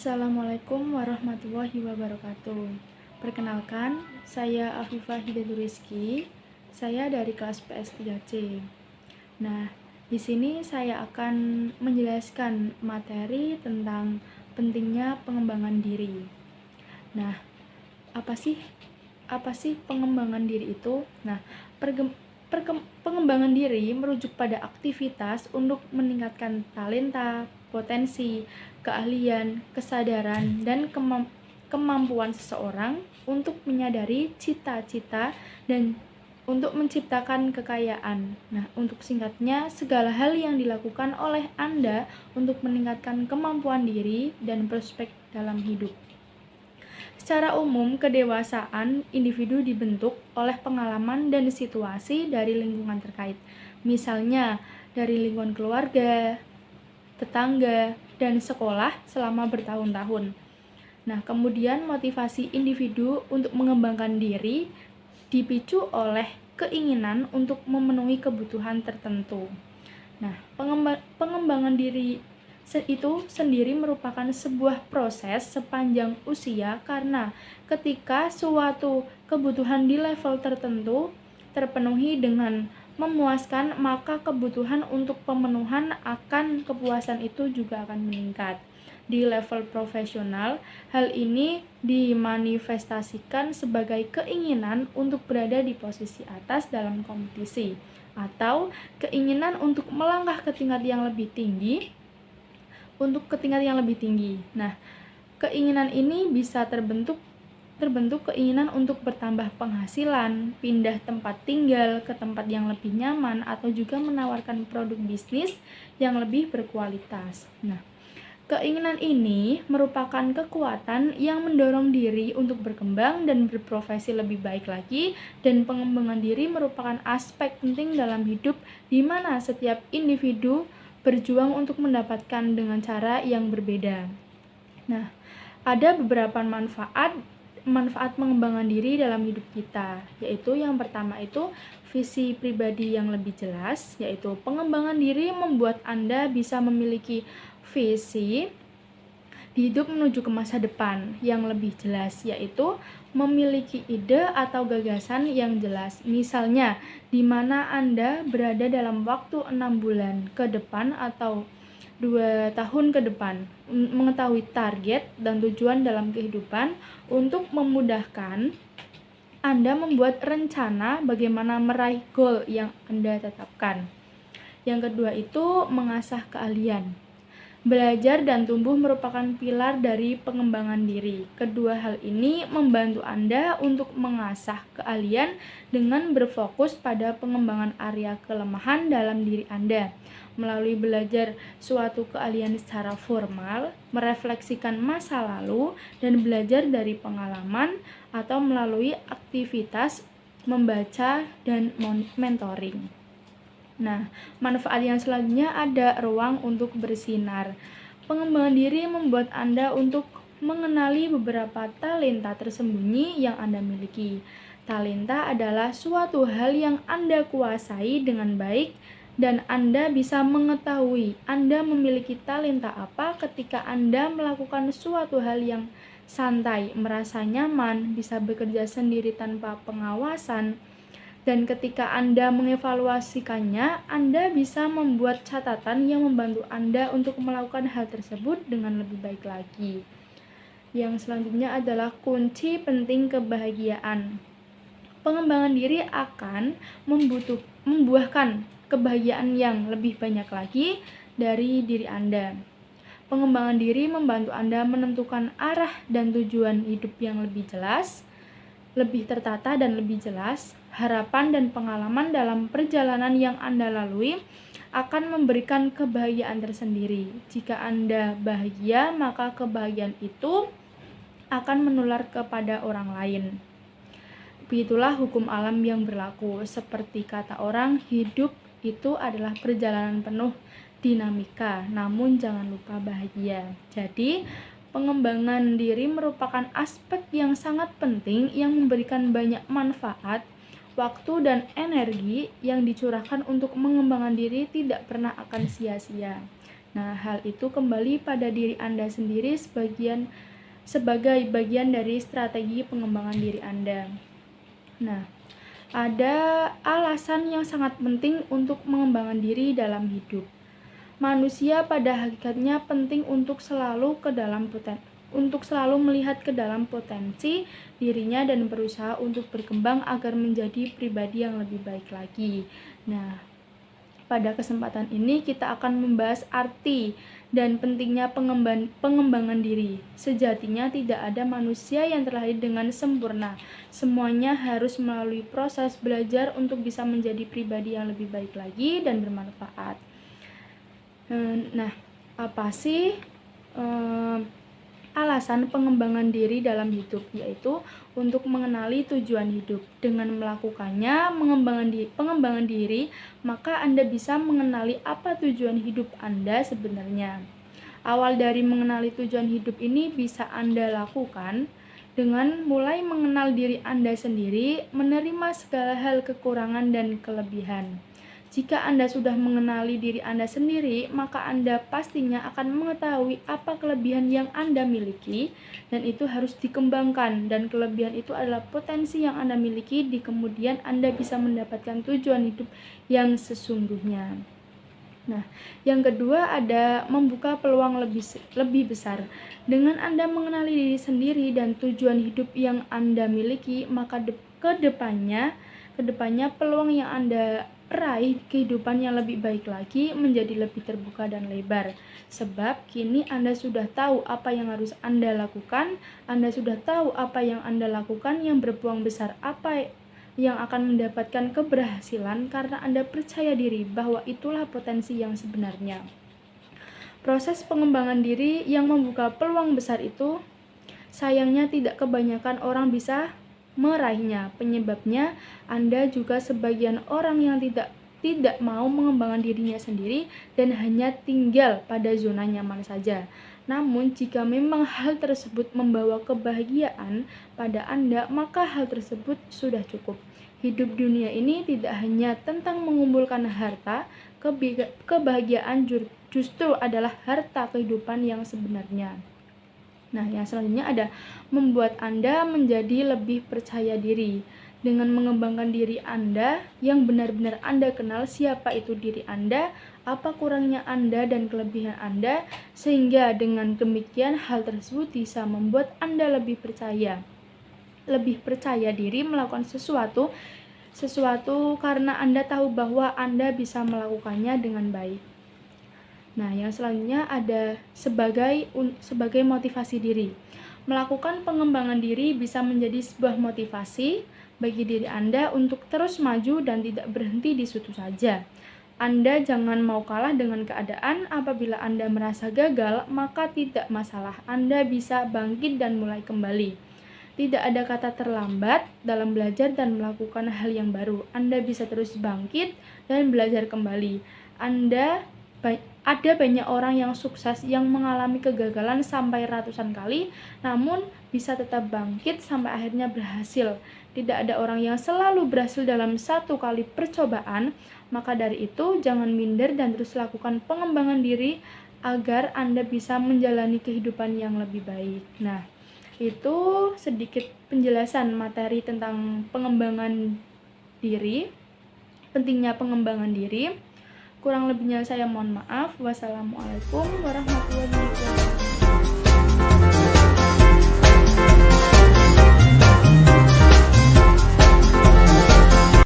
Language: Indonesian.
Assalamualaikum warahmatullahi wabarakatuh. Perkenalkan, saya Afifah Hidayatul Rizky. Saya dari kelas PS3C. Nah, di sini saya akan menjelaskan materi tentang pentingnya pengembangan diri. Nah, apa sih pengembangan diri itu? Nah, pengembangan diri merujuk pada aktivitas untuk meningkatkan talenta, potensi, keahlian, kesadaran, dan kemampuan seseorang untuk menyadari cita-cita dan untuk menciptakan kekayaan. Nah, untuk singkatnya, segala hal yang dilakukan oleh Anda untuk meningkatkan kemampuan diri dan prospek dalam hidup. Secara umum, kedewasaan individu dibentuk oleh pengalaman dan situasi dari lingkungan terkait. Misalnya, dari lingkungan keluarga, tetangga, dan sekolah selama bertahun-tahun. Nah, kemudian motivasi individu untuk mengembangkan diri dipicu oleh keinginan untuk memenuhi kebutuhan tertentu. Nah, pengembangan diri itu sendiri merupakan sebuah proses sepanjang usia karena ketika suatu kebutuhan di level tertentu terpenuhi dengan memuaskan, maka kebutuhan untuk pemenuhan akan kepuasan itu juga akan meningkat. Di level profesional, hal ini dimanifestasikan sebagai keinginan untuk berada di posisi atas dalam kompetisi atau keinginan untuk melangkah ke tingkat yang lebih tinggi. Nah, keinginan ini bisa terbentuk keinginan untuk bertambah penghasilan, pindah tempat tinggal ke tempat yang lebih nyaman, atau juga menawarkan produk bisnis yang lebih berkualitas. Nah, keinginan ini merupakan kekuatan yang mendorong diri untuk berkembang dan berprofesi lebih baik lagi, dan pengembangan diri merupakan aspek penting dalam hidup di mana setiap individu berjuang untuk mendapatkan dengan cara yang berbeda. Nah, ada beberapa manfaat pengembangan diri dalam hidup kita, yaitu yang pertama itu visi pribadi yang lebih jelas, yaitu pengembangan diri membuat Anda bisa memiliki visi di hidup menuju ke masa depan yang lebih jelas, yaitu memiliki ide atau gagasan yang jelas. Misalnya, di mana Anda berada dalam waktu 6 bulan ke depan atau 2 tahun ke depan, mengetahui target dan tujuan dalam kehidupan untuk memudahkan Anda membuat rencana bagaimana meraih goal yang Anda tetapkan. Yang kedua itu mengasah keahlian. Belajar dan tumbuh merupakan pilar dari pengembangan diri. Kedua hal ini membantu Anda untuk mengasah keahlian dengan berfokus pada pengembangan area kelemahan dalam diri Anda. Melalui belajar suatu keahlian secara formal, merefleksikan masa lalu, dan belajar dari pengalaman, atau melalui aktivitas membaca dan mentoring. Nah, manfaat yang selanjutnya ada ruang untuk bersinar. Pengembangan diri membuat Anda untuk mengenali beberapa talenta tersembunyi yang Anda miliki. Talenta adalah suatu hal yang Anda kuasai dengan baik, dan Anda bisa mengetahui Anda memiliki talenta apa ketika Anda melakukan suatu hal yang santai, merasa nyaman, bisa bekerja sendiri tanpa pengawasan. Dan ketika Anda mengevaluasikannya, Anda bisa membuat catatan yang membantu Anda untuk melakukan hal tersebut dengan lebih baik lagi. Yang selanjutnya adalah kunci penting kebahagiaan. Pengembangan diri akan membuahkan kebahagiaan yang lebih banyak lagi dari diri Anda. Pengembangan diri membantu Anda menentukan arah dan tujuan hidup yang lebih jelas, lebih tertata dan lebih jelas. Harapan dan pengalaman dalam perjalanan yang Anda lalui akan memberikan kebahagiaan tersendiri. Jika Anda bahagia, maka kebahagiaan itu akan menular kepada orang lain. Begitulah hukum alam yang berlaku. Seperti kata orang, hidup itu adalah perjalanan penuh dinamika, namun jangan lupa bahagia. Jadi, pengembangan diri merupakan aspek yang sangat penting yang memberikan banyak manfaat. Waktu dan energi yang dicurahkan untuk mengembangkan diri tidak pernah akan sia-sia. Nah, hal itu kembali pada diri Anda sendiri sebagai bagian dari strategi pengembangan diri Anda. Nah, ada alasan yang sangat penting untuk mengembangkan diri dalam hidup. Manusia pada hakikatnya penting untuk selalu melihat ke dalam potensi dirinya dan berusaha untuk berkembang agar menjadi pribadi yang lebih baik lagi. Nah, pada kesempatan ini kita akan membahas arti dan pentingnya pengembangan diri. Sejatinya tidak ada manusia yang terlahir dengan sempurna. Semuanya harus melalui proses belajar untuk bisa menjadi pribadi yang lebih baik lagi dan bermanfaat. Nah, apa sih alasan pengembangan diri dalam hidup? Yaitu untuk mengenali tujuan hidup. Dengan melakukannya, pengembangan diri, maka Anda bisa mengenali apa tujuan hidup Anda sebenarnya. Awal dari mengenali tujuan hidup ini bisa Anda lakukan dengan mulai mengenal diri Anda sendiri, menerima segala hal kekurangan dan kelebihan. Jika Anda sudah mengenali diri Anda sendiri, maka Anda pastinya akan mengetahui apa kelebihan yang Anda miliki, dan itu harus dikembangkan, dan kelebihan itu adalah potensi yang Anda miliki, di kemudian Anda bisa mendapatkan tujuan hidup yang sesungguhnya. Nah, yang kedua ada membuka peluang lebih besar. Dengan Anda mengenali diri sendiri dan tujuan hidup yang Anda miliki, maka kedepannya peluang yang Anda raih kehidupan yang lebih baik lagi menjadi lebih terbuka dan lebar. Sebab kini Anda sudah tahu apa yang harus Anda lakukan, Anda sudah tahu apa yang Anda lakukan yang berpeluang besar, apa yang akan mendapatkan keberhasilan karena Anda percaya diri bahwa itulah potensi yang sebenarnya. Proses pengembangan diri yang membuka peluang besar itu sayangnya tidak kebanyakan orang bisa meraihnya. Penyebabnya Anda juga sebagian orang yang tidak mau mengembangkan dirinya sendiri dan hanya tinggal pada zona nyaman saja. Namun jika memang hal tersebut membawa kebahagiaan pada Anda, maka hal tersebut sudah cukup. Hidup dunia ini tidak hanya tentang mengumpulkan harta, kebahagiaan justru adalah harta kehidupan yang sebenarnya. Nah, yang selanjutnya ada membuat Anda menjadi lebih percaya diri. Dengan mengembangkan diri Anda yang benar-benar Anda kenal siapa itu diri Anda, apa kurangnya Anda dan kelebihan Anda, sehingga dengan demikian hal tersebut bisa membuat Anda lebih percaya diri melakukan sesuatu karena Anda tahu bahwa Anda bisa melakukannya dengan baik. Nah, yang selanjutnya ada sebagai motivasi diri. Melakukan pengembangan diri bisa menjadi sebuah motivasi bagi diri Anda untuk terus maju dan tidak berhenti di situ saja. Anda jangan mau kalah dengan keadaan. Apabila Anda merasa gagal, maka tidak masalah. Anda bisa bangkit dan mulai kembali. Tidak ada kata terlambat dalam belajar dan melakukan hal yang baru. Anda bisa terus bangkit dan belajar kembali. Ada banyak orang yang sukses yang mengalami kegagalan sampai ratusan kali, namun bisa tetap bangkit sampai akhirnya berhasil. Tidak ada orang yang selalu berhasil dalam satu kali percobaan. Maka dari itu, jangan minder dan terus lakukan pengembangan diri agar Anda bisa menjalani kehidupan yang lebih baik. Nah, itu sedikit penjelasan materi tentang pengembangan diri, pentingnya pengembangan diri. Kurang lebihnya saya mohon maaf. Wassalamualaikum warahmatullahi wabarakatuh.